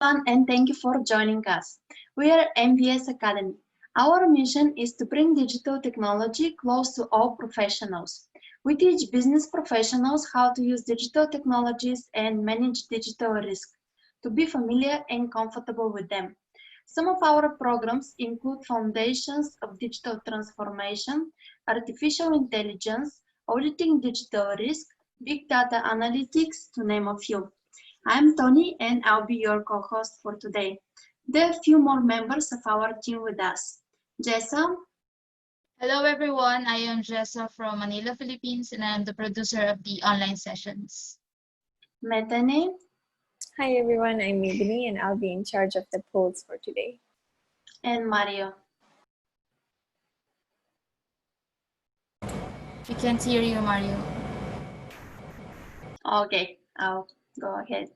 everyone, and thank you for joining us. We are MVS Academy. Our mission is to bring digital technology close to all professionals. We teach business professionals how to use digital technologies and manage digital risk, to be familiar and comfortable with them. Some of our programs include Foundations of Digital Transformation, Artificial Intelligence, Auditing Digital Risk, Big Data Analytics, to name a few. I'm Tony and I'll be your co-host for today. There are a few more members of our team with us. Jessa, Hello everyone, I am Jessa from Manila, Philippines, and I am the producer of the online sessions. Methane, Hi everyone, I'm Mebini and I'll be in charge of the polls for today. and Mario. We can't hear you, Mario. Okay, I'll go ahead.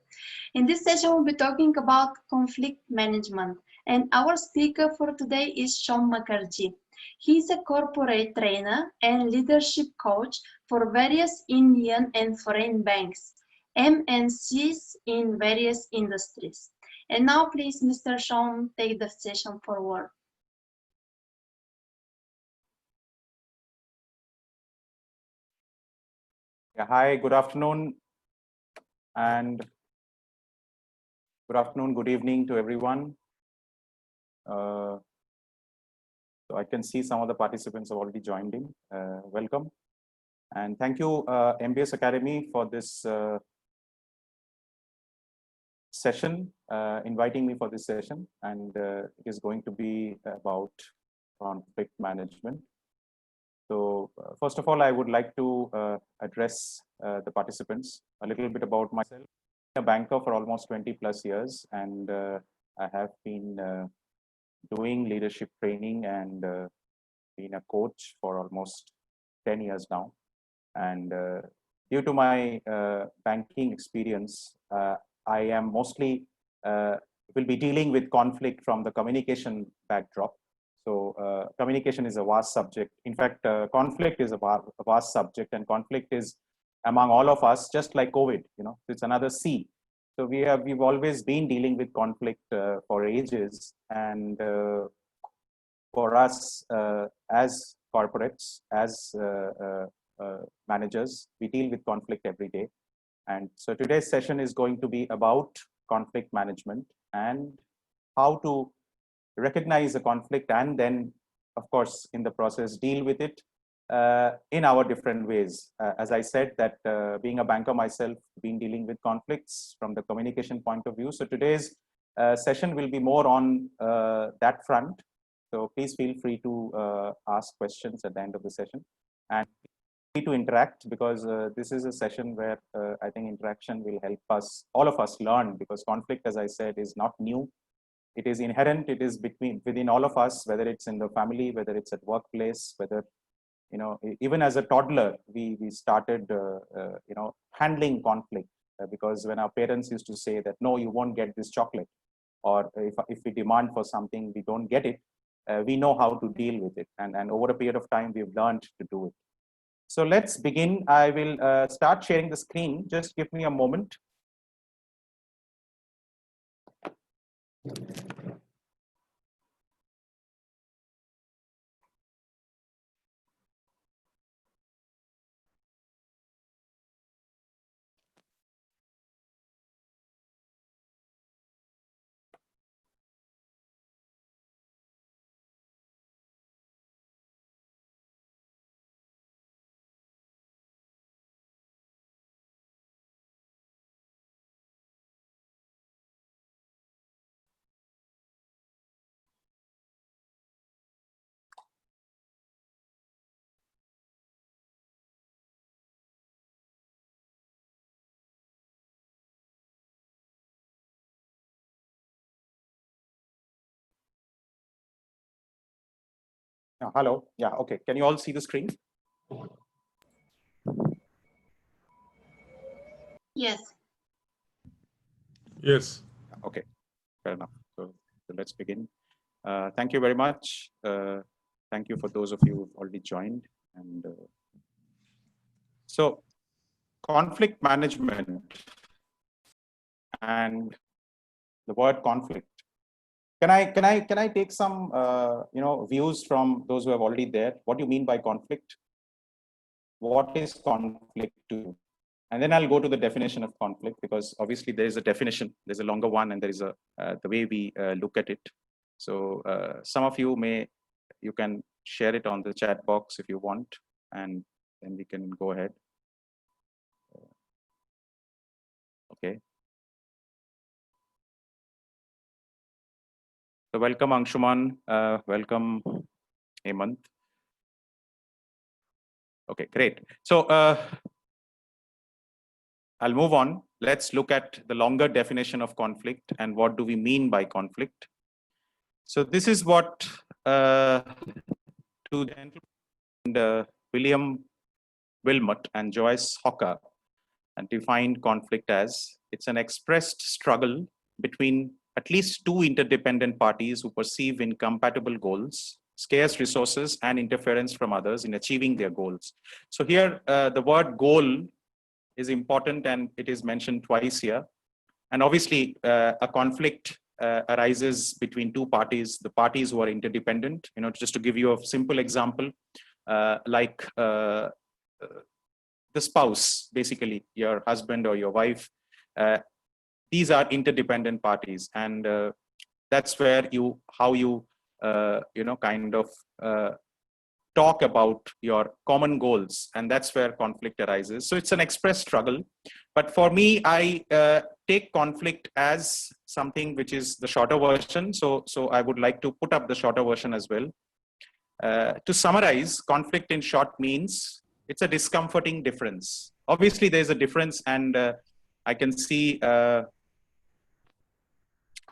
In this session, we'll be talking about conflict management. And our speaker for today is Sean Mukherjee. He's a corporate trainer and leadership coach for various Indian and foreign banks, MNCs in various industries. And now, please, Mr. Sean, take the session forward. Yeah, hi, good afternoon, and good evening to everyone. So I can see some of the participants have already joined in. Welcome, and thank you, MBS Academy, for this session, inviting me for this session, and it is going to be about conflict management. So first of all, I would like to address the participants a little bit about myself. I'm a banker for almost 20 plus years, and I have been doing leadership training and been a coach for almost 10 years now. And due to my banking experience, I am mostly will be dealing with conflict from the communication backdrop. So communication is a vast subject. In fact, conflict is a vast subject, and conflict is among all of us, just like COVID. It's another C. So we've always been dealing with conflict for ages, and for us as corporates, as managers, we deal with conflict every day. And so today's session is going to be about conflict management and how to recognize a conflict, and then, of course, in the process, deal with it in our different ways. As I said, that being a banker myself, been dealing with conflicts from the communication point of view. So today's session will be more on that front. So please feel free to ask questions at the end of the session, and free to interact, because this is a session where I think interaction will help us, all of us, learn, because conflict, as I said, is not new. It is inherent. It is within all of us, whether it's in the family, whether it's at workplace, whether, even as a toddler, we started, handling conflict, because when our parents used to say that, no, you won't get this chocolate, or if we demand for something, we don't get it, we know how to deal with it. And over a period of time, we've learned to do it. So let's begin. I will start sharing the screen. Just give me a moment. Hello. Yeah. Okay. Can you all see the screen? Yes. Yes. Okay. Fair enough. So let's begin. Thank you very much. Thank you for those of you who've already joined. And so conflict management and the word conflict. Can I take some views from those who have already there? What do you mean by conflict? What is conflict to you? And then I'll go to the definition of conflict, because obviously there is a definition, there's a longer one, and there is a the way we look at it. So some of you you can share it on the chat box if you want, and then we can go ahead. Okay. So welcome Anshuman, welcome Hemant. Okay, great. So I'll move on. Let's look at the longer definition of conflict and what do we mean by conflict. So this is what two gentlemen, William Wilmot and Joyce Hawker, and defined conflict as it's an expressed struggle between at least two interdependent parties who perceive incompatible goals, scarce resources, and interference from others in achieving their goals. So here the word goal is important, and it is mentioned twice here. And obviously a conflict arises between two parties, the parties who are interdependent. Just to give you a simple example, like the spouse, basically your husband or your wife, these are interdependent parties, and that's where how you talk about your common goals, and that's where conflict arises. So it's an express struggle. But for me, I take conflict as something which is the shorter version. So I would like to put up the shorter version as well. To summarize, conflict in short means it's a discomforting difference. Obviously, there's a difference, and I can see.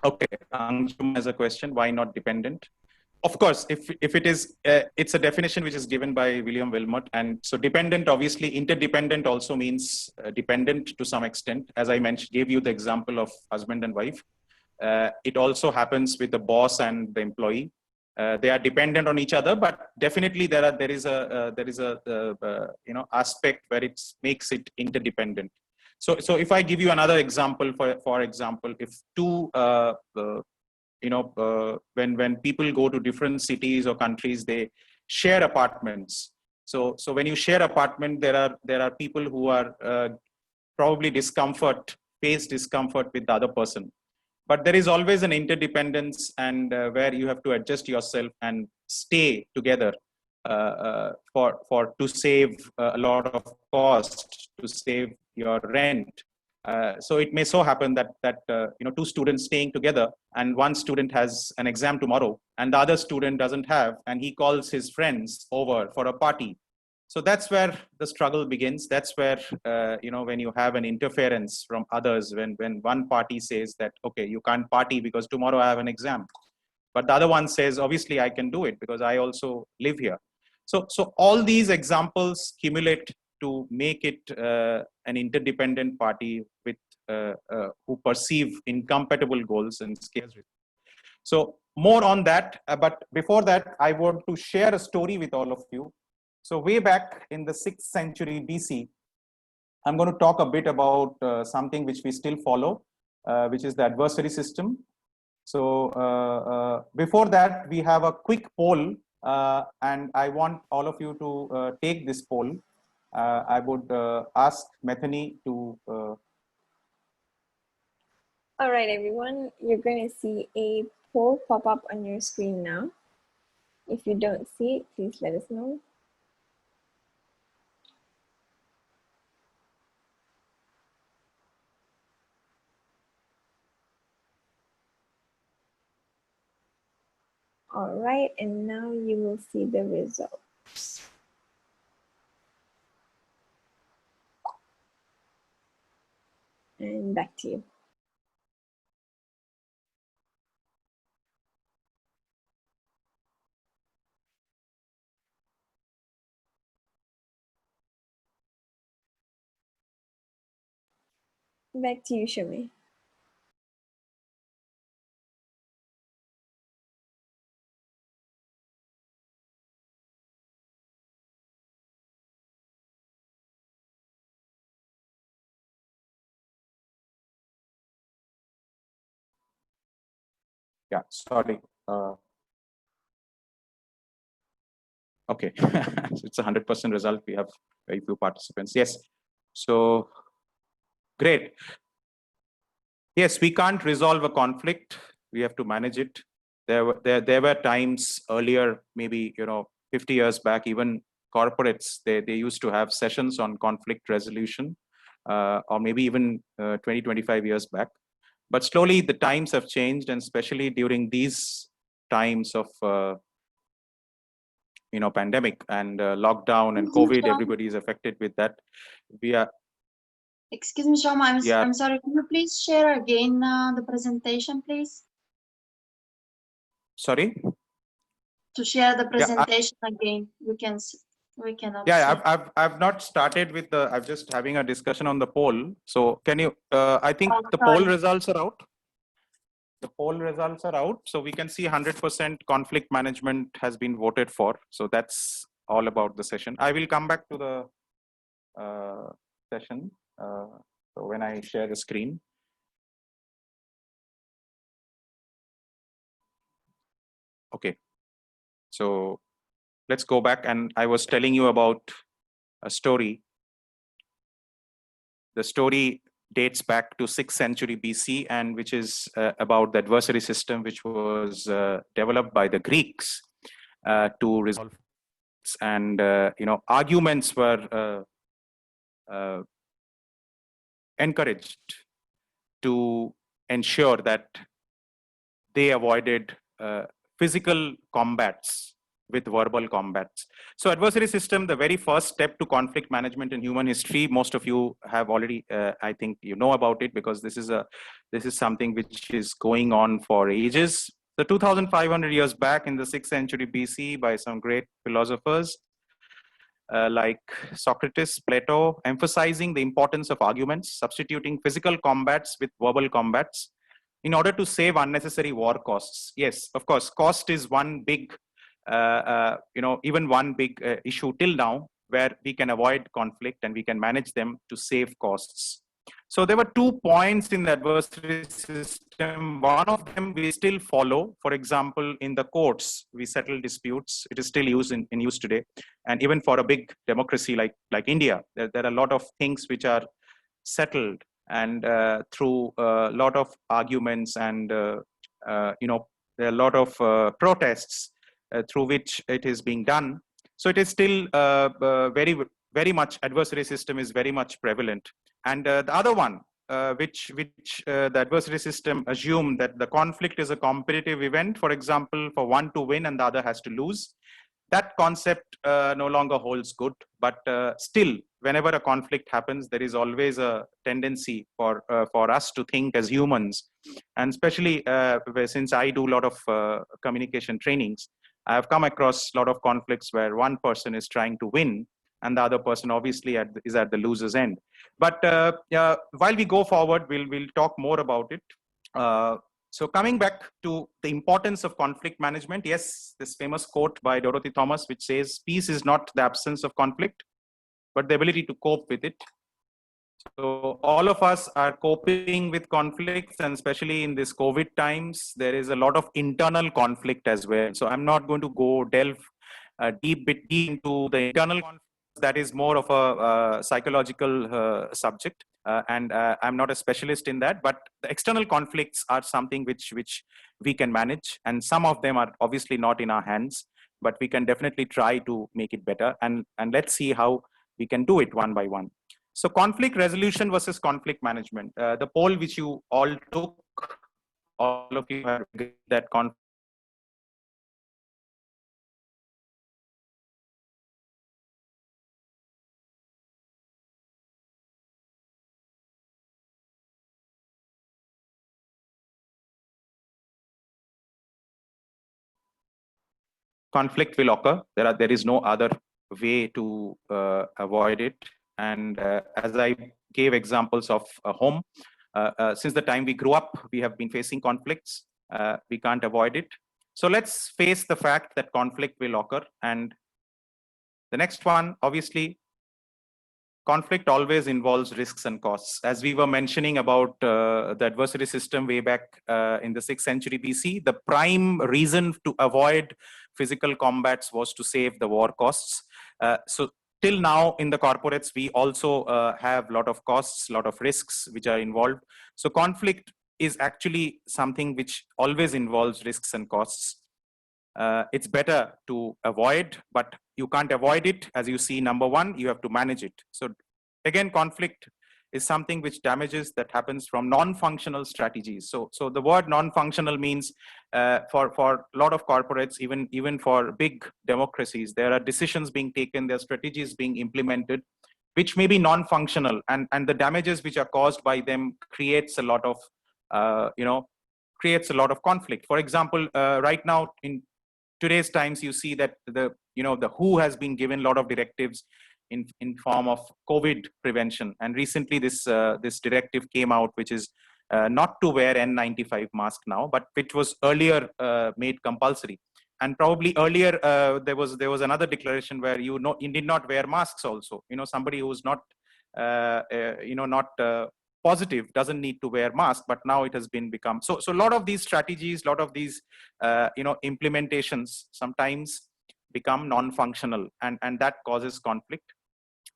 Okay, Anshum has a question. Why not dependent? Of course, if it is, it's a definition which is given by William Wilmot, and so dependent, obviously, interdependent also means dependent to some extent. As I mentioned, gave you the example of husband and wife. It also happens with the boss and the employee. They are dependent on each other, but definitely there is a aspect where it makes it interdependent. So if I give you another example, for example, if two when people go to different cities or countries, they share apartments. So when you share apartment, there are people who are probably face discomfort with the other person. But there is always an interdependence, and where you have to adjust yourself and stay together to save a lot of cost, to save your rent. So it may so happen that two students staying together, and one student has an exam tomorrow and the other student doesn't have, and he calls his friends over for a party. So that's where the struggle begins. That's where when you have an interference from others, when one party says that, okay, you can't party because tomorrow I have an exam, but the other one says, obviously I can do it because I also live here. So all these examples accumulate to make it an interdependent party with who perceive incompatible goals and scarce. So more on that, but before that, I want to share a story with all of you. So way back in the 6th century BC, I'm going to talk a bit about something which we still follow, which is the adversary system. So before that, we have a quick poll, and I want all of you to take this poll. I would ask Methany to. All right, everyone, you're going to see a poll pop up on your screen now. If you don't see it, please let us know. All right, and now you will see the results. And back to you. Back to you, Shumi. Yeah, sorry. Okay, so it's a 100% result. We have very few participants. Yes, so great. Yes, we can't resolve a conflict. We have to manage it. There were times earlier, maybe 50 years back, even corporates they used to have sessions on conflict resolution, or maybe even 20-25 years back. But slowly the times have changed, and especially during these times of pandemic and lockdown and COVID, everybody is affected with that. We are Excuse me, Shoma, Yeah. I'm sorry. Can you please share again the presentation, please? sorry. To share the presentation again, we cannot Yeah, see. I've not started with the. I'm just having a discussion on the poll. So can you? I think Oh, the poll sorry. results are out. The poll results are out, so we can see 100% conflict management has been voted for. So that's all about the session. I will come back to the session. So when I share the screen. Okay. So let's go back, and I was telling you about a story. The story dates back to 6th century BC, and which is about the adversary system, which was developed by the Greeks to resolve. And arguments were encouraged to ensure that they avoided physical combats with verbal combats. So adversary system, the very first step to conflict management in human history, most of you have already, I think you know about it, because this is something which is going on for ages. So 2,500 years back in the 6th century BC, by some great philosophers like Socrates, Plato, emphasizing the importance of arguments, substituting physical combats with verbal combats in order to save unnecessary war costs. Yes, of course, cost is one big, even one big issue till now, where we can avoid conflict and we can manage them to save costs. So there were 2 points in the adversary system. One of them we still follow. For example, in the courts, we settle disputes. It is still used in use today. And even for a big democracy like India, there are a lot of things which are settled and through a lot of arguments and there are a lot of protests through which it is being done. So it is still very much, adversary system is very much prevalent. And the other one, which the adversary system assume that the conflict is a competitive event, for example, for one to win and the other has to lose. That concept no longer holds good, but still, whenever a conflict happens, there is always a tendency for us to think as humans, and especially since I do a lot of communication trainings, I have come across a lot of conflicts where one person is trying to win and the other person obviously is at the loser's end. But while we go forward, we'll talk more about it. So coming back to the importance of conflict management, yes, this famous quote by Dorothy Thomas, which says, peace is not the absence of conflict, but the ability to cope with it. So all of us are coping with conflicts, and especially in this COVID times, there is a lot of internal conflict as well. So I'm not going to delve deep into the internal conflict. That is more of a psychological subject. And I'm not a specialist in that, but the external conflicts are something which we can manage, and some of them are obviously not in our hands, but we can definitely try to make it better, and let's see how we can do it one by one. So conflict resolution versus conflict management. The poll which you all took, all of you have agreed that conflict will occur. There is no other way to avoid it. And as I gave examples of a home, since the time we grew up, we have been facing conflicts. We can't avoid it. So let's face the fact that conflict will occur. And the next one, obviously, conflict always involves risks and costs. As we were mentioning about the adversary system way back in the 6th century BC, the prime reason to avoid physical combats was to save the war costs. So till now in the corporates, we also have a lot of costs, a lot of risks which are involved. So conflict is actually something which always involves risks and costs. It's better to avoid, but you can't avoid it. As you see, number one, you have to manage it. So again, conflict is something which damages that happens from non-functional strategies. So the word non-functional means for a lot of corporates, even for big democracies, there are decisions being taken, there are strategies being implemented, which may be non-functional, and the damages which are caused by them creates a lot of creates a lot of conflict. For example, right now in today's times, you see that the WHO has been given a lot of directives in form of COVID prevention, and recently this directive came out, which is not to wear N95 mask now, but which was earlier made compulsory. And probably earlier there was another declaration where you did not wear masks also. Somebody who's not positive doesn't need to wear mask, but now it has become so a lot of these strategies, a lot of these implementations sometimes become non-functional, and that causes conflict.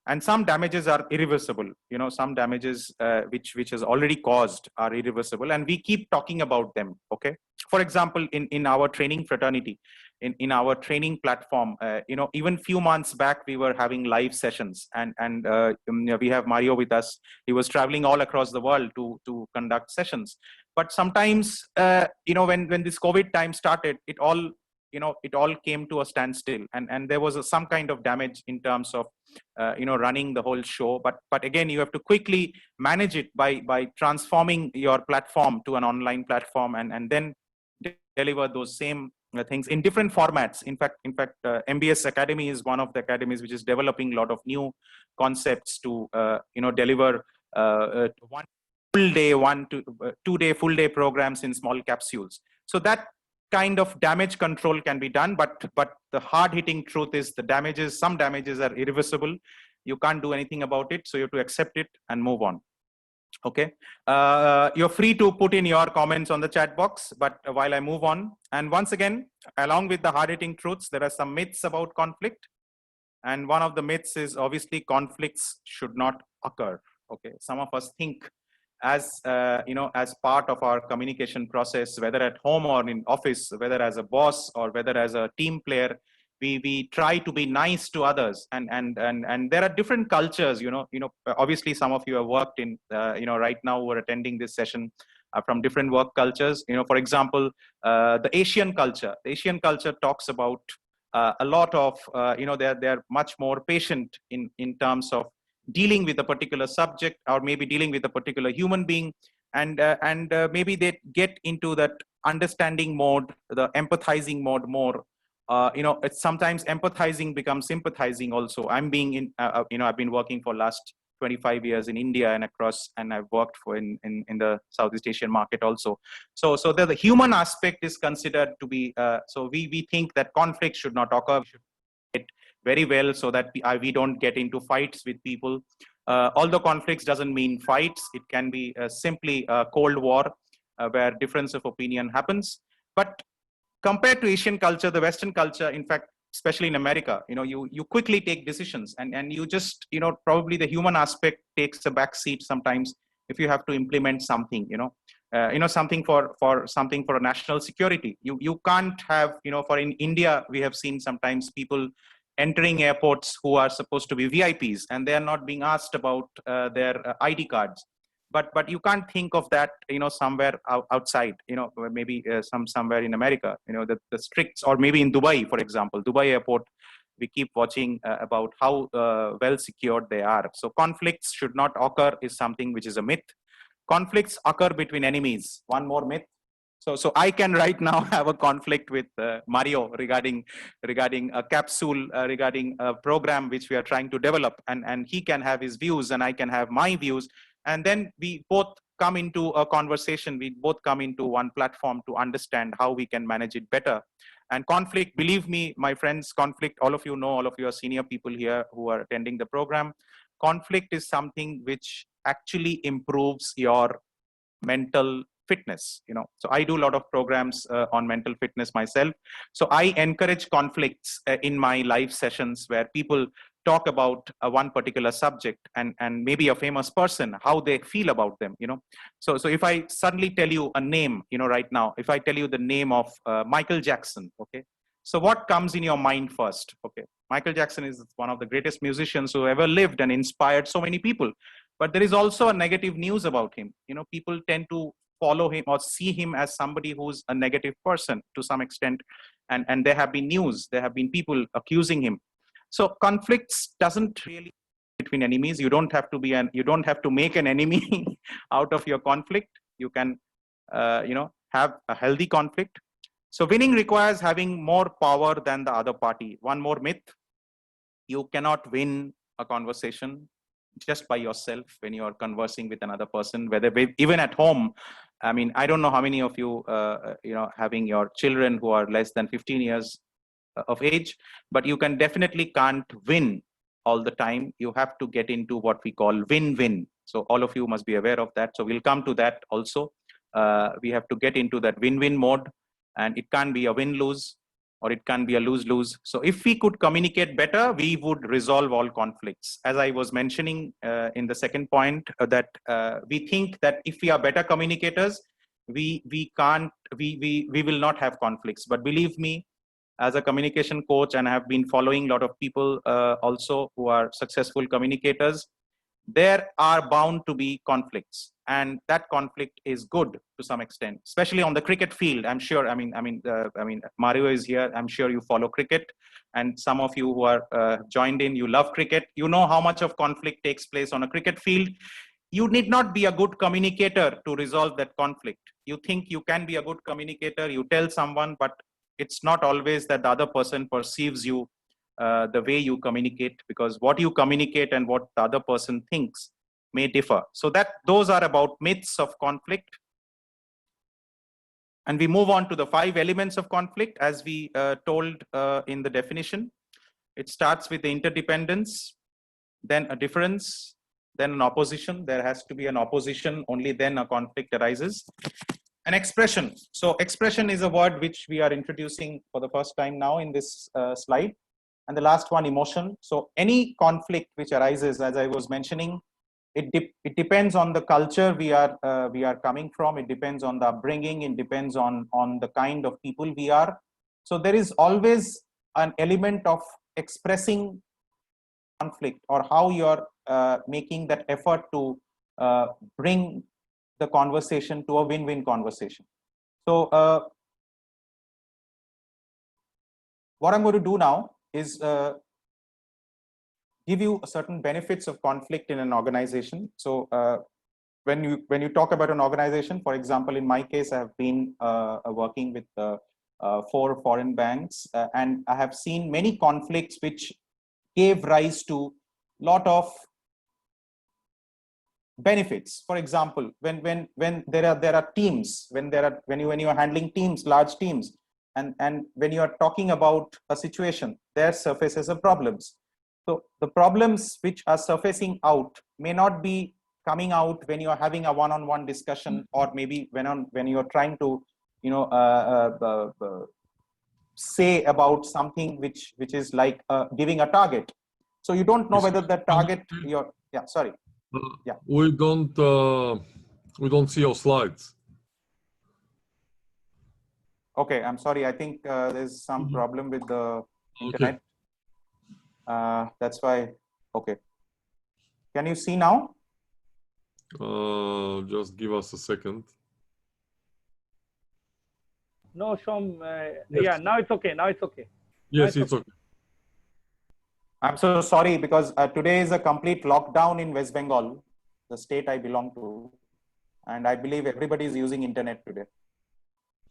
And some damages are irreversible. Some damages which has already caused are irreversible, and we keep talking about them. Okay, for example, in our training fraternity, in our training platform, even few months back we were having live sessions, and we have Mario with us. He was traveling all across the world to conduct sessions. But sometimes when this COVID time started, it all came to a standstill, and there was some kind of damage in terms of running the whole show. But again, you have to quickly manage it by transforming your platform to an online platform, and then deliver those same things in different formats. In fact, MBS Academy is one of the academies which is developing a lot of new concepts to deliver one full day, 1 to 2 day full day programs in small capsules. So that kind of damage control can be done, but the hard hitting truth is some damages are irreversible. You can't do anything about it, so you have to accept it and move on. Okay, you're free to put in your comments on the chat box, but while I move on, and once again, along with the hard hitting truths, there are some myths about conflict, and one of the myths is obviously conflicts should not occur. Okay, some of us think as part of our communication process, whether at home or in office, whether as a boss or whether as a team player, we try to be nice to others, and there are different cultures. Obviously some of you have worked in right now we're attending this session from different work cultures. For example, the Asian culture talks about a lot of they're much more patient in terms of dealing with a particular subject, or maybe dealing with a particular human being, and maybe they get into that understanding mode, the empathizing mode more. It's sometimes empathizing becomes sympathizing also. I've been working for last 25 years in India and across, and I've worked for in the Southeast Asian market also. So the human aspect is considered to be, so we think that conflict should not occur. We should it very well so that we don't get into fights with people. Although conflicts doesn't mean fights, it can be simply a cold war where difference of opinion happens. But compared to Asian culture, the Western culture, in fact, especially in America, you quickly take decisions, and you just, probably the human aspect takes a back seat sometimes if you have to implement something, something for national security. You can't have, for in India, we have seen sometimes people entering airports who are supposed to be VIPs, and they are not being asked about their ID cards. But you can't think of that, somewhere outside, maybe somewhere in America, the stricts, or maybe in Dubai, for example, Dubai airport, we keep watching about how well secured they are. So conflicts should not occur is something which is a myth. Conflicts occur between enemies. One more myth. So I can right now have a conflict with Mario regarding a capsule, regarding a program which we are trying to develop, and he can have his views and I can have my views. And then we both come into a conversation, we both come into one platform to understand how we can manage it better. And conflict, believe me, my friends, conflict, all of you know, all of you are senior people here who are attending the program. conflict is something which actually improves your mental fitness. So I do a lot of programs on mental fitness myself. So I encourage conflicts in my live sessions where people talk about one particular subject and maybe a famous person, how they feel about them. So if I suddenly tell you a name, right now, if I tell you the name of Michael Jackson, okay, so what comes in your mind first? Okay, Michael Jackson is one of the greatest musicians who ever lived and inspired so many people. But there is also a negative news about him. People tend to follow him or see him as somebody who's a negative person to some extent. And there have been news, there have been people accusing him. So conflicts doesn't really between enemies. You don't have to make an enemy out of your conflict. You can, have a healthy conflict. So winning requires having more power than the other party. One more myth: you cannot win a conversation just by yourself when you are conversing with another person, even at home. I mean, I don't know how many of you, having your children who are less than 15 years of age, but you definitely can't win all the time. You have to get into what we call win-win. So all of you must be aware of that. So we'll come to that also. We have to get into that win-win mode, and it can't be a win-lose, or it can be a lose-lose. So if we could communicate better, we would resolve all conflicts. As I was mentioning in the second point, that we think that if we are better communicators, we will not have conflicts. But believe me, as a communication coach, and I have been following a lot of people also who are successful communicators, there are bound to be conflicts, and that conflict is good to some extent, especially on the cricket field. I'm sure. I mean, Mario is here. I'm sure you follow cricket, and some of you who are joined in, you love cricket. You know how much of conflict takes place on a cricket field. You need not be a good communicator to resolve that conflict. You think you can be a good communicator. You tell someone, but it's not always that the other person perceives you the way you communicate, because what you communicate and what the other person thinks may differ. So those are about myths of conflict. And we move on to the 5 elements of conflict as we told in the definition. It starts with the interdependence, then a difference, then an opposition. There has to be an opposition, only then a conflict arises. An expression. So expression is a word which we are introducing for the first time now in this slide. And the last one, emotion. So any conflict which arises, as I was mentioning, it depends on the culture we are coming from. It depends on the upbringing. It depends on the kind of people we are. So there is always an element of expressing conflict, or how you are making that effort to bring the conversation to a win-win conversation. So what I'm going to do now is give you certain benefits of conflict in an organization. So when you talk about an organization, for example, in my case, I have been working with 4 foreign banks, and I have seen many conflicts which gave rise to a lot of benefits. For example, when there are teams, when you are handling teams, large teams, and when you are talking about a situation, there surfaces a problems. So the problems which are surfacing out may not be coming out when you are having a one-on-one discussion, or maybe when you are trying to say about something which is like giving a target. So you don't know whether the target sorry. Yeah. We don't see your slides. Okay, I'm sorry. I think there's some problem with the internet. That's why. Okay. Can you see now? Just give us a second. No, Shom. Yes. Yeah, now it's okay. Now it's okay. Yes, it's okay. I'm so sorry, because today is a complete lockdown in West Bengal, the state I belong to, and I believe everybody is using internet today.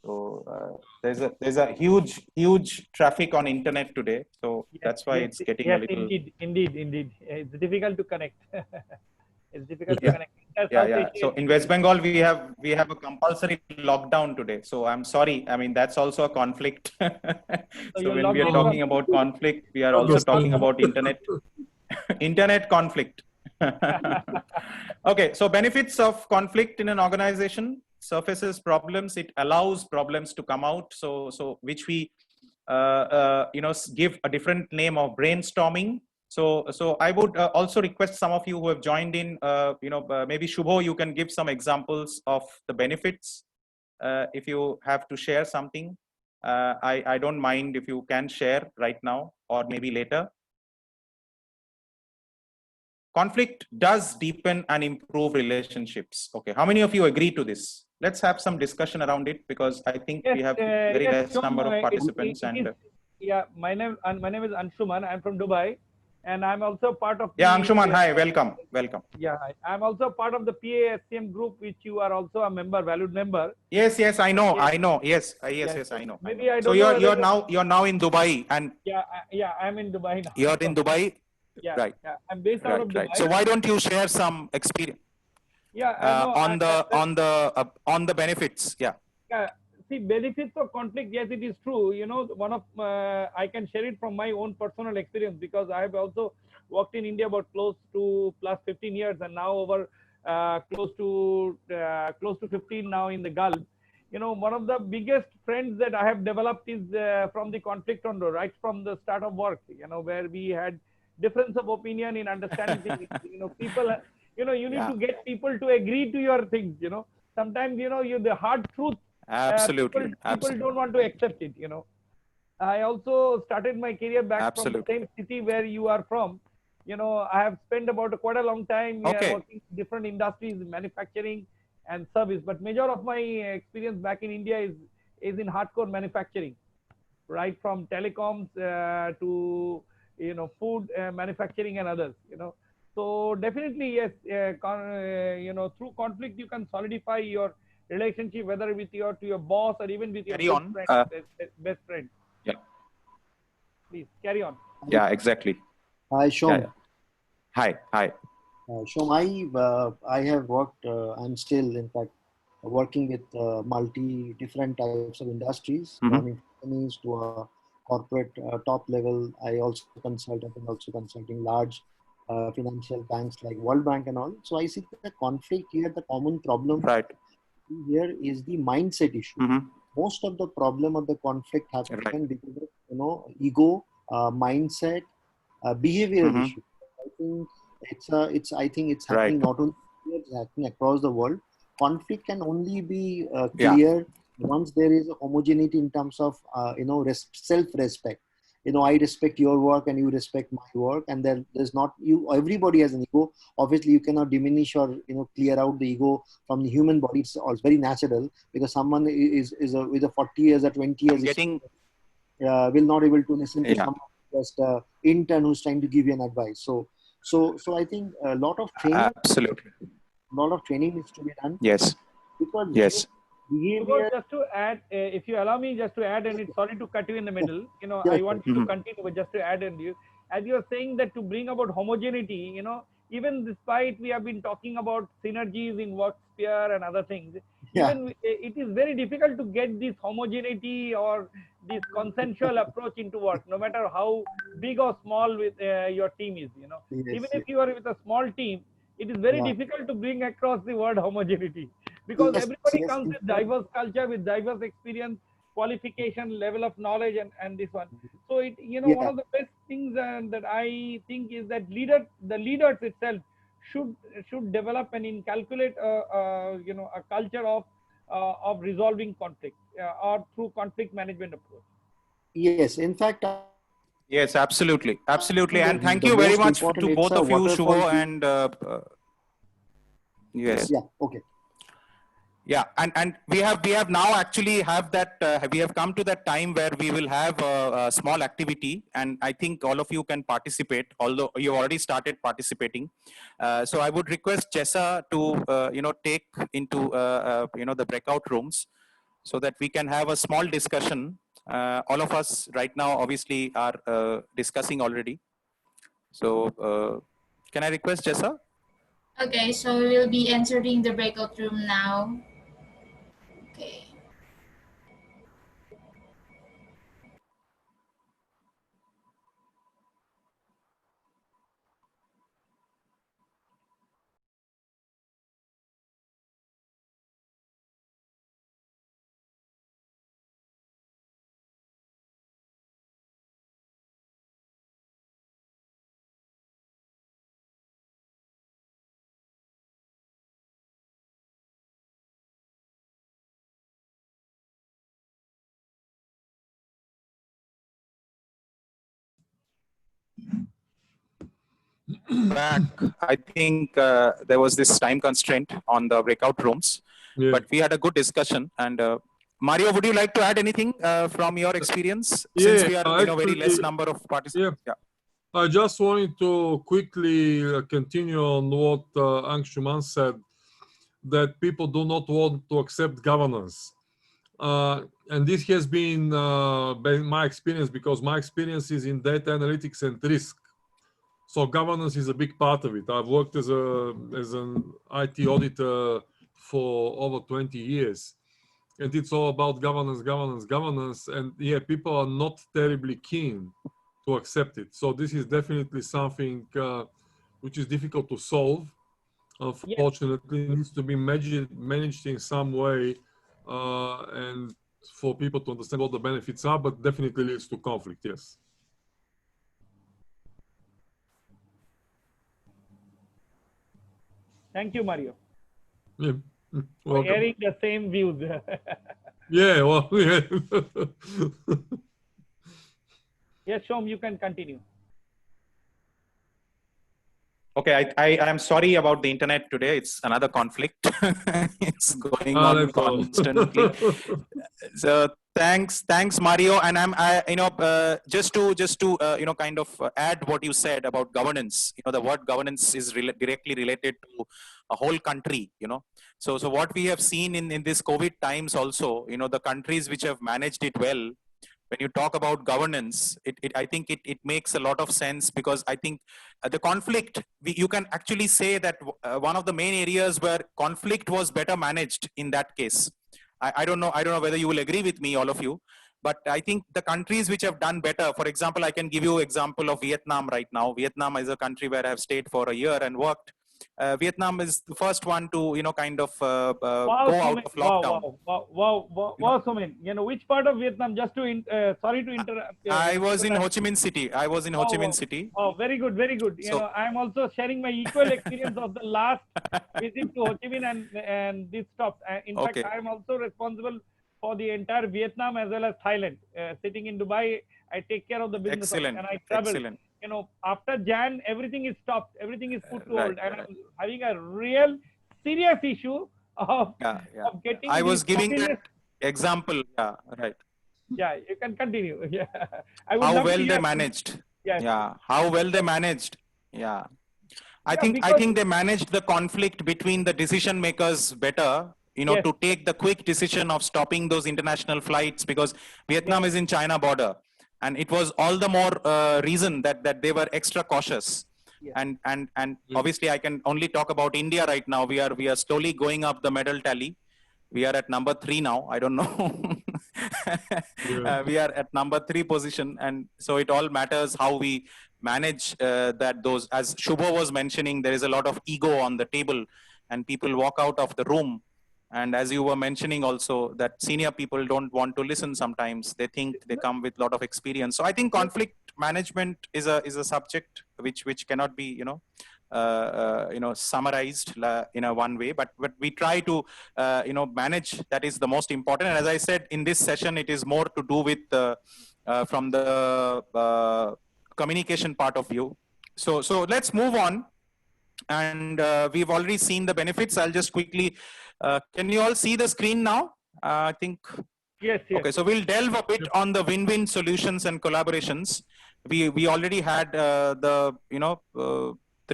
So there's a huge traffic on internet today. So yes, that's why it's getting a little. Indeed. It's difficult to connect. It's difficult to connect. Yeah. So in West Bengal, we have a compulsory lockdown today. So I'm sorry. I mean, that's also a conflict. So when we are talking about conflict, we are also talking about internet conflict. Okay, so benefits of conflict in an organization: surfaces problems, it allows problems to come out. So which we give a different name of brainstorming. So I would also request some of you who have joined in, maybe Shubho, you can give some examples of the benefits if you have to share something. I don't mind if you can share right now or maybe later. Conflict does deepen and improve relationships. Okay, how many of you agree to this? Let's have some discussion around it, because I think we have very less Shom, number of participants. Yeah, my name is Anshuman. I'm from Dubai, and I'm also part of. Yeah, Anshuman, hi, welcome. Yeah, I'm also part of the PASCM group, which you are also a member, valued member. Yes, I know. Yes, I know. Maybe I so don't you're now in Dubai, and yeah, I'm in Dubai now. You're in Dubai. Yeah, right. Yeah, I'm based out of Dubai. Right. So why don't you share some experience? Yeah, I know. On the benefits? Yeah. See, benefits of conflict. Yes, it is true. One of I can share it from my own personal experience, because I have also worked in India about close to plus 15 years, and now over close to 15 now in the Gulf. One of the biggest friends that I have developed is from the conflict on right from the start of work. Where we had difference of opinion in understanding things. People. You need to get people to agree to your things. Sometimes the hard truth. Absolutely. People don't want to accept it. I also started my career back from the same city where you are from. I have spent about quite a long time working in different industries, manufacturing and service. But major of my experience back in India is in hardcore manufacturing, right from telecoms to food manufacturing and others. So definitely yes, through conflict you can solidify your relationship, whether with your boss or even with your best friend. Yeah. Please carry on. Yeah, exactly. Hi, Shom. Hi. Shom, I have worked. I'm still, in fact, working with different types of industries, from companies to a corporate top level. I also consult. I've been also consulting large financial banks like World Bank and all. So I see the conflict here. The common problem here is the mindset issue. Most of the problem of the conflict happen because of ego, mindset, behavioral issue. I think it's happening not only here, it's happening across the world. Conflict can only be clear once there is a homogeneity in terms of self-respect. I respect your work and you respect my work, and there's not everybody has an ego. Obviously you cannot diminish or clear out the ego from the human body. It's very natural, because someone is with a 40 years or 20 years will not able to listen to someone just intern who's trying to give you an advice. So I think a lot of training needs to be done. Yes. Because behavior. Just to add, if you allow me just to add, and it's sorry to cut you in the middle. I want you to continue, but just to add in you, as you are saying that to bring about homogeneity, even despite we have been talking about synergies in work sphere and other things, even it is very difficult to get this homogeneity or this consensual approach into work, no matter how big or small with your team is. Even if you are with a small team, it is very difficult to bring across the word homogeneity, because everybody comes with diverse culture, with diverse experience, qualification, level of knowledge, and this one. So one of the best things that I think is that the leaders itself should develop and inculcate a culture of resolving conflict or through conflict management approach. Yes, in fact. Yes, absolutely, and thank you very much to both of you, Shubho and. Yes. Yeah. Okay. Yeah, and we have now actually have that we have come to that time where we will have a small activity, and I think all of you can participate, although you already started participating. So I would request Jessa to take into the breakout rooms, so that we can have a small discussion. All of us right now obviously are discussing already. So can I request Jessa? Okay, so we will be entering the breakout room now. Okay. back, I think there was this time constraint on the breakout rooms, Yeah. but we had a good discussion. And Mario, would you like to add anything from your experience? Yeah, Since we are very less actually, number of participants. yeah. I just wanted to quickly continue on what Anshuman said, that people do not want to accept governance. And this has been my experience, because my experience is in data analytics and risk. So governance is a big part of it. I've worked as an IT auditor for over 20 years. And it's all about governance, governance, governance. And yeah, people are not terribly keen to accept it. So this is definitely something which is difficult to solve. Unfortunately, it needs to be managed in some way, and for people to understand what the benefits are, but definitely leads to conflict, yes. Thank you, Mario, Yeah. for sharing the same views. Yeah, well, yeah. Yes, Shom, you can continue. Okay, I am sorry about the internet today. It's another conflict. It's going on constantly. So thanks Mario. And just to kind of add what you said about governance. The word governance is directly related to a whole country. So what we have seen in this COVID times also, the countries which have managed it well. When you talk about governance, I think it makes a lot of sense, because I think the conflict, you can actually say that one of the main areas where conflict was better managed in that case. I don't know whether you will agree with me, all of you, but I think the countries which have done better, for example, I can give you example of Vietnam right now. Vietnam is a country where I have stayed for a year and worked. Vietnam is the first one to, kind of go out of lockdown. Wow, Sumin. Which part of Vietnam? Just to, sorry to interrupt. I was in Ho Chi Minh City. Ho Chi Minh City. Oh, very good, very good. I'm also sharing my equal experience of the last visit to Ho Chi Minh, and this stopped. In fact, I'm also responsible for the entire Vietnam as well as Thailand. Sitting in Dubai, I take care of the business. Excellent. And I travel. Excellent. After Jan, everything is stopped. Everything is put to hold. And I'm having a real serious issue of getting. I was giving that example. Yeah, right. Yeah, you can continue. Yeah. How well they managed. Yes. Yeah. How well they managed. Yeah. I think they managed the conflict between the decision makers better, to take the quick decision of stopping those international flights, because Vietnam is in China border. And it was all the more reason that they were extra cautious. And obviously I can only talk about India right now. We are slowly going up the medal tally. We are at number 3 now. I don't know. We are at number 3 position. And so it all matters how we manage those, as Shubho was mentioning, there is a lot of ego on the table and people walk out of the room. And as you were mentioning also, that senior people don't want to listen sometimes. They think they come with a lot of experience. So I think conflict management is a subject which cannot be, summarized in a one way, but we try to, manage. That is the most important. And as I said, in this session, it is more to do with from the communication part of view. So let's move on. And we've already seen the benefits. I'll just quickly, can you all see the screen now? I think. Yes. Okay, so we'll delve a bit on the win-win solutions and collaborations. We already had the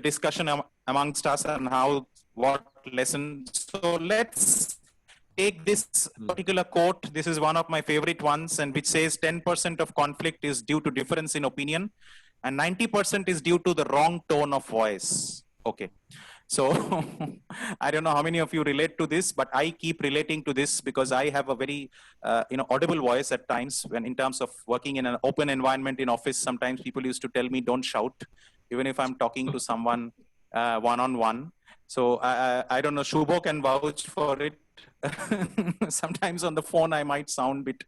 discussion amongst us and what lessons. So let's take this particular quote. This is one of my favorite ones, and which says 10% of conflict is due to difference in opinion and 90% is due to the wrong tone of voice. Okay. So I don't know how many of you relate to this, but I keep relating to this because I have a very, audible voice at times when in terms of working in an open environment in office. Sometimes people used to tell me, don't shout, even if I'm talking to someone one-on-one. So I don't know, Shubho can vouch for it. Sometimes on the phone, I might sound a bit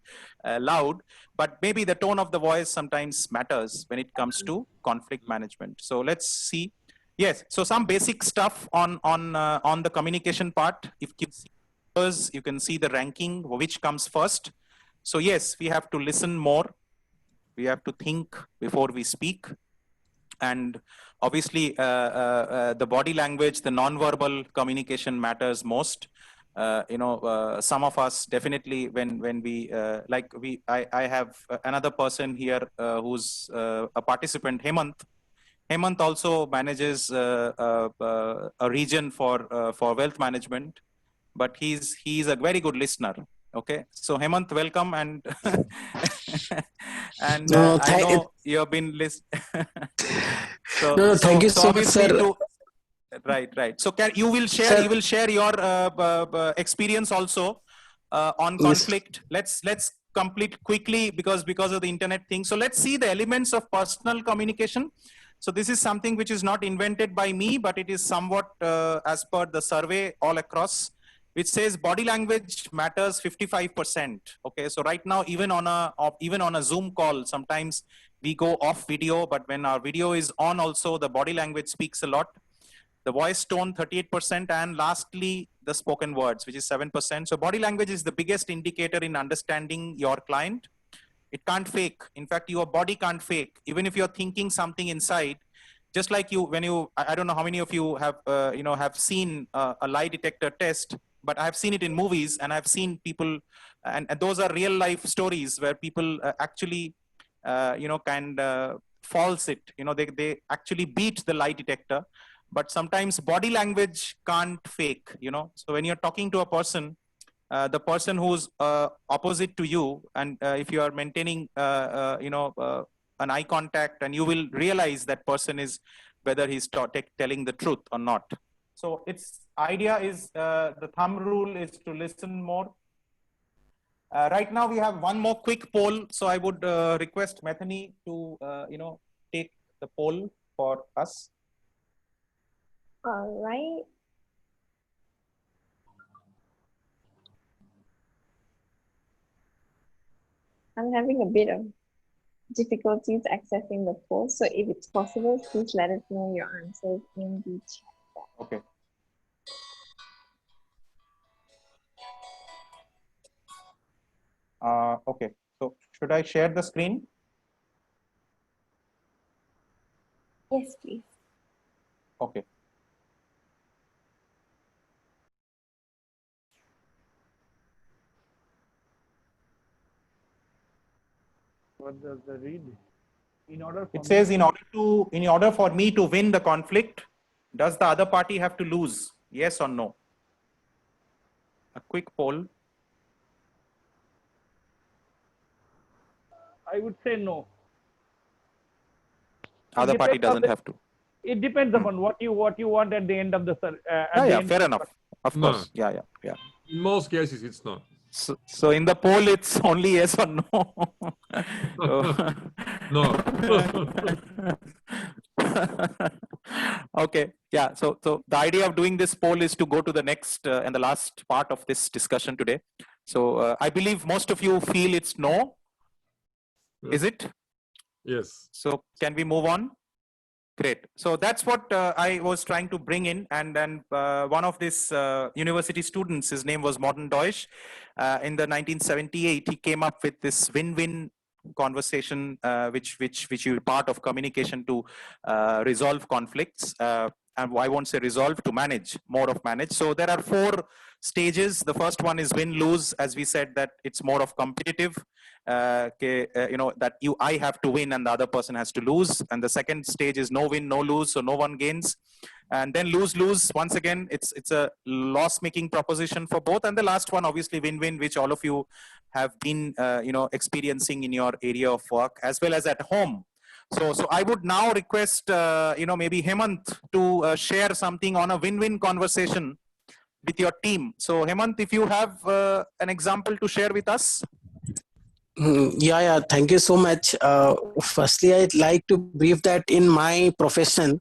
loud, but maybe the tone of the voice sometimes matters when it comes to conflict management. So let's see. Yes, so some basic stuff on the communication part. If you can see the ranking, which comes first. So yes, we have to listen more. We have to think before we speak. And obviously, the body language, the non-verbal communication matters most. Some of us definitely, when we I have another person here who's a participant, Hemant. Hemant also manages a region for wealth management, but he's a very good listener. Okay, so Hemant, welcome, and and I know you have been listening. Thank you so much, sir. Right. So you will share your experience also on conflict. Yes. Let's complete quickly because of the internet thing. So let's see the elements of personal communication. So this is something which is not invented by me, but it is somewhat as per the survey all across, which says body language matters 55%. Okay, so right now, even on a Zoom call, sometimes we go off video, but when our video is on also, the body language speaks a lot. The voice tone 38%, and lastly, the spoken words, which is 7%. So body language is the biggest indicator in understanding your client. It can't fake. In fact, your body can't fake. Even if you're thinking something inside, just like I don't know how many of you have seen a lie detector test, but I've seen it in movies, and I've seen people, and those are real life stories where people actually, false it. They actually beat the lie detector, but sometimes body language can't fake. So when you're talking to a person, the person who's opposite to you, and if you are maintaining, an eye contact, and you will realize that person is whether he's telling the truth or not. So its idea is the thumb rule is to listen more. Right now we have one more quick poll, so I would request Methany to take the poll for us. All right. I'm having a bit of difficulties accessing the poll, so if it's possible, please let us know your answers in the chat. Okay. Okay, so should I share the screen? Yes, please. Okay. What does the read? It says in order for me to win the conflict, does the other party have to lose? Yes or no? A quick poll. I would say no. Other party doesn't have to. It depends upon what you want at the end of the fair enough. Of course. Yeah. In most cases, it's not. So in the poll, it's only yes or no. No. Okay. Yeah. So the idea of doing this poll is to go to the next and the last part of this discussion today. So I believe most of you feel it's no. Is it? Yes. So can we move on? Great. So that's what I was trying to bring in. And then one of these university students, his name was Morten Deutsch. In the 1978, he came up with this win-win conversation, which is part of communication to resolve conflicts. And I won't say resolve, to manage, more of manage. So there are 4 stages. The first one is win-lose. As we said, that it's more of competitive. That I have to win and the other person has to lose. And the second stage is no win, no lose, so no one gains. And then lose. Once again, it's a loss-making proposition for both. And the last one, obviously, win-win, which all of you have been experiencing in your area of work as well as at home. So I would now request maybe Hemant to share something on a win-win conversation with your team. So Hemant, if you have an example to share with us. Yeah, thank you so much. Firstly, I'd like to brief that in my profession,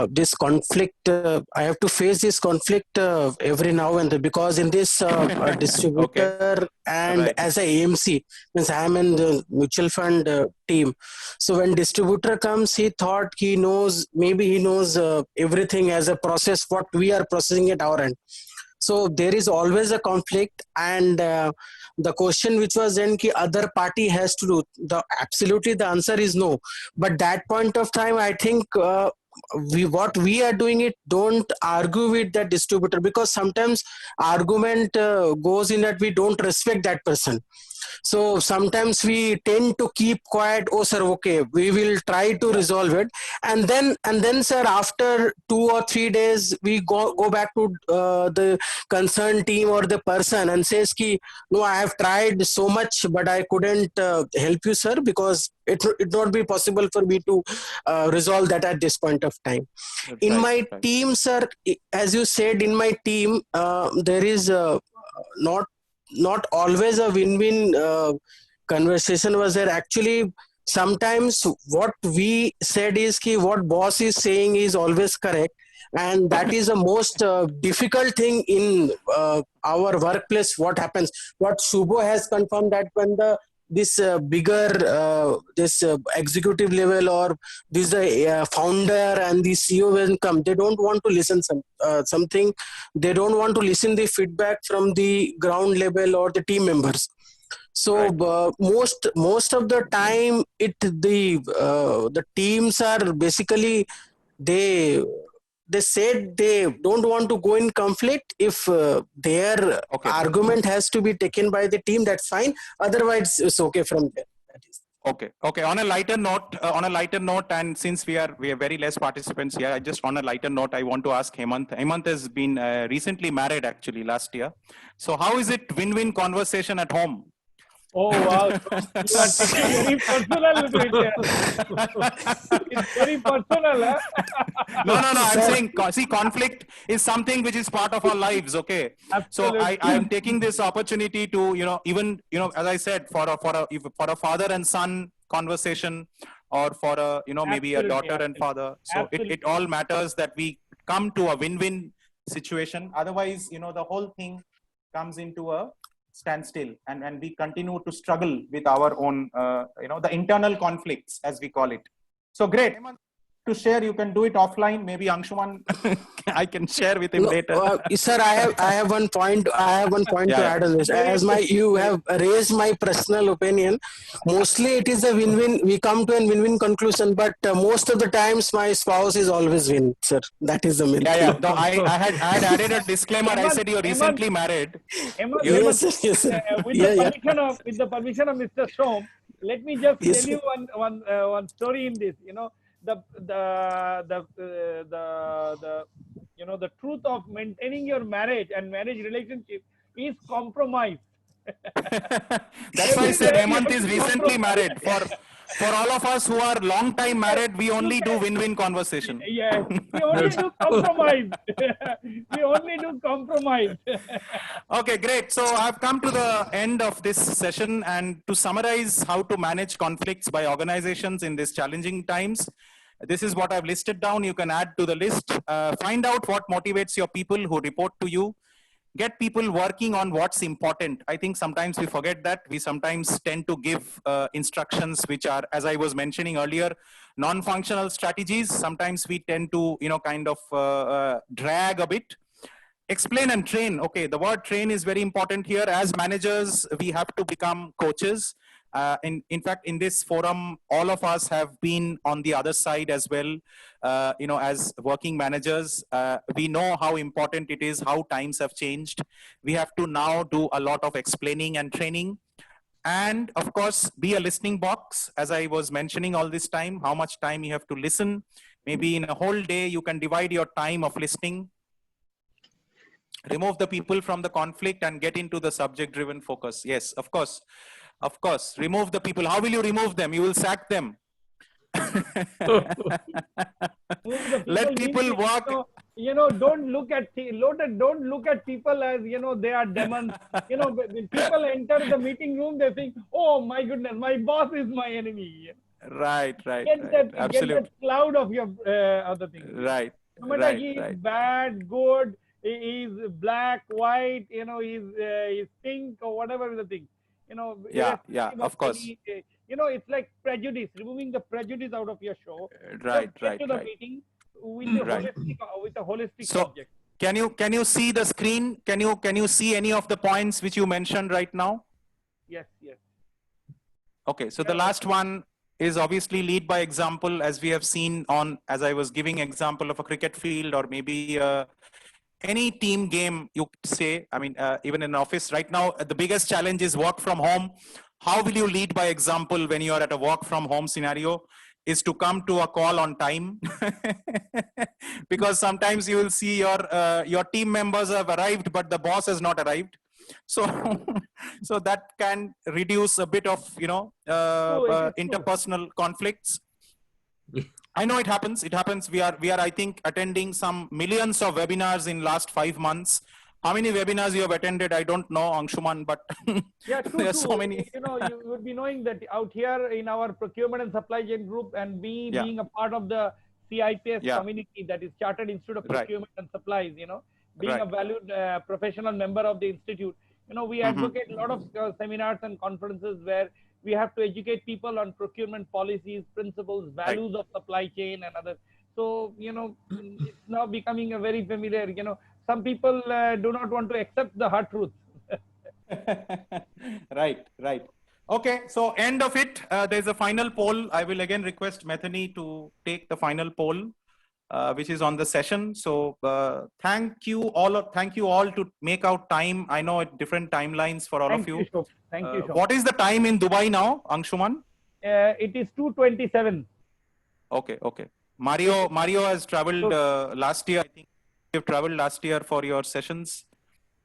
this conflict, I have to face this conflict every now and then, because in this distributor okay. And right. As a AMC, means I am in the mutual fund team. So when distributor comes, he thought he knows everything as a process, what we are processing at our end. So there is always a conflict, and the question which was then ki other party has to do, absolutely the answer is no. But that point of time, I think what we are doing it, don't argue with that distributor, because sometimes argument goes in that we don't respect that person. So sometimes we tend to keep quiet. Oh sir, okay, we will try to resolve it, and then sir, after 2 or 3 days we go back to the concerned team or the person and says ki, no, I have tried so much but I couldn't help you sir, because it not be possible for me to resolve that at this point of time. In my team sir, as you said, in my team there is not always a win-win conversation was there. Actually, sometimes what we said is ki what boss is saying is always correct, and that is the most difficult thing in our workplace. What happens, what Shubho has confirmed, that when this bigger this executive level or this founder and the CEO will come, they don't want to listen something, they don't want to listen the feedback from the ground level or the team members. So most of the time the teams are basically, they said they don't want to go in conflict. If their argument has to be taken by the team, that's fine. Otherwise, it's okay from there. That is. Okay. On a lighter note, and since we are very less participants here, I just on a lighter note, I want to ask Hemant. Hemant has been recently married, actually last year. So how is it win-win conversation at home? Oh wow! You are taking very personal with it. It's very personal, huh? No. I'm saying, see, conflict is something which is part of our lives. Okay. Absolutely. So I am taking this opportunity to, even as I said, for a father and son conversation, or for a maybe a daughter and father. So it all matters that we come to a win-win situation. Otherwise, the whole thing comes into a standstill, and we continue to struggle with our own, the internal conflicts, as we call it. So great. To share, you can do it offline. Maybe Anshuman, I can share with him later. Sir, I have one point. To add on this. As you have raised my personal opinion. Mostly, it is a win-win. We come to a win-win conclusion, but most of the times, my spouse is always win. Sir, that is the main. Yeah. No, I had added a disclaimer. I said you're recently married. Yes. With the permission of Mr. Som, let me just tell you one story in this. The truth of maintaining your marriage and marriage relationship is compromise. That's why I said Hemant is recently married. For all of us who are long time married, we only do win-win conversation. Yes, we only do compromise. Okay, great. So I've come to the end of this session, and to summarize how to manage conflicts by organizations in these challenging times, this is what I've listed down. You can add to the list. Find out what motivates your people who report to you. Get people working on what's important. I think sometimes we forget that. We sometimes tend to give instructions which are, as I was mentioning earlier, non-functional strategies. Sometimes we tend to, kind of drag a bit. Explain and train. Okay, the word train is very important here. As managers, we have to become coaches. In fact, in this forum, all of us have been on the other side as well. As working managers, we know how important it is, how times have changed. We have to now do a lot of explaining and training. And of course, be a listening box. As I was mentioning all this time, how much time you have to listen. Maybe in a whole day, you can divide your time of listening. Remove the people from the conflict and get into the subject-driven focus. Yes, of course. Of course, remove the people. How will you remove them? You will sack them. Let people work. Don't look at people as they are demons. When people enter the meeting room, they think, "Oh my goodness, my boss is my enemy." Right. Get that cloud of your other things. Right. No matter he is bad, good, he is black, white, he's pink or whatever the thing. Yeah, of course. It's like prejudice, removing the prejudice out of your show. Right. Get to the meeting with a holistic subject. Can you see the screen? Can you see any of the points which you mentioned right now? Yes, yes. Okay, so the last one is obviously lead by example, as we have seen on, as I was giving example of a cricket field or maybe any team game, you could say. I mean, even in office right now, the biggest challenge is work from home. How will you lead by example when you are at a work from home scenario? Is to come to a call on time. Because sometimes you will see your team members have arrived, but the boss has not arrived. So, so that can reduce a bit of, you know, interpersonal conflicts. I know it happens. It happens. We are, I think, attending some millions of webinars in last 5 months. How many webinars you have attended? I don't know, Anshuman, but Yeah, there are so many. You know, you would be knowing that out here in our procurement and supply chain group, and being a part of the CIPS community, that is Chartered Institute of Procurement and Supplies, you know, being a valued professional member of the institute, you know, we advocate a lot of seminars and conferences where we have to educate people on procurement policies, principles, values of supply chain and others. So, you know, it's now becoming a very familiar, you know, some people do not want to accept the hard truth. Right. Okay, so end of it, there's a final poll. I will again request Methany to take the final poll, which is on the session. So thank you all to make out time. I know at different timelines for all of you. Thank you. What is the time in Dubai now, Anshuman? It is 2:27. Okay. Mario has traveled last year. I think you have traveled last year for your sessions.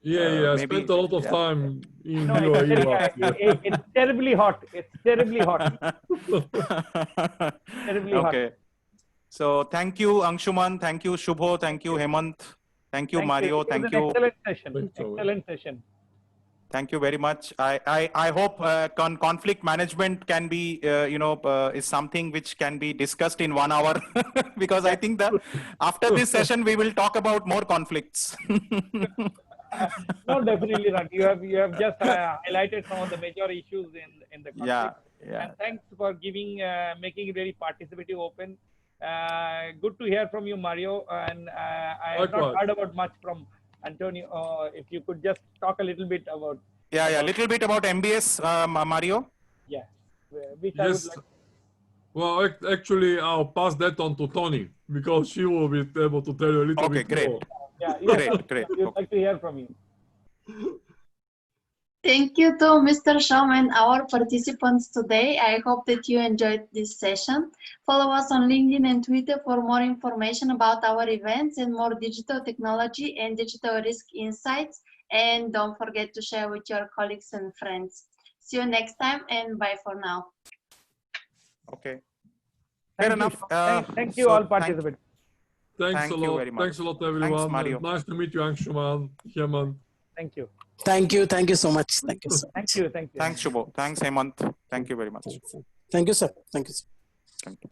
I spent a lot of time in UAE last year. It's terribly hot. Terribly okay. hot. So thank you, Anshuman. Thank you, Shubho. Thank you, Hemant. Thank you, Mario. Thank you. Excellent session. Excellent session. Thank you very much. I hope conflict management can be, is something which can be discussed in 1 hour, because I think that after this session, we will talk about more conflicts. No, definitely not. You have just highlighted some of the major issues in the conflict. Yeah. And thanks for making it very participative, open. Good to hear from you, Mario. And I have not heard about much from Antonio. If you could just talk a little bit about. A little bit about MBS, Mario. Yeah, which I would like. Well, actually, I'll pass that on to Tony, because she will be able to tell you a little bit great. more. Yeah, great. We'd like to hear from you. Thank you to Mr. Shom and our participants today. I hope that you enjoyed this session. Follow us on LinkedIn and Twitter for more information about our events and more digital technology and digital risk insights. And don't forget to share with your colleagues and friends. See you next time, and bye for now. Okay. Fair enough. Thank you all participants. Thanks a lot. Very much. Thanks a lot, everyone. Thanks, Mario. Nice to meet you, Anshuman, Hemant. Thank you. Thank you so much. Thank you so much. Thank you. Thanks, Shubho. Thanks, Hemant. Thank you very much. Thank you, sir. Thank you, sir. Thank you.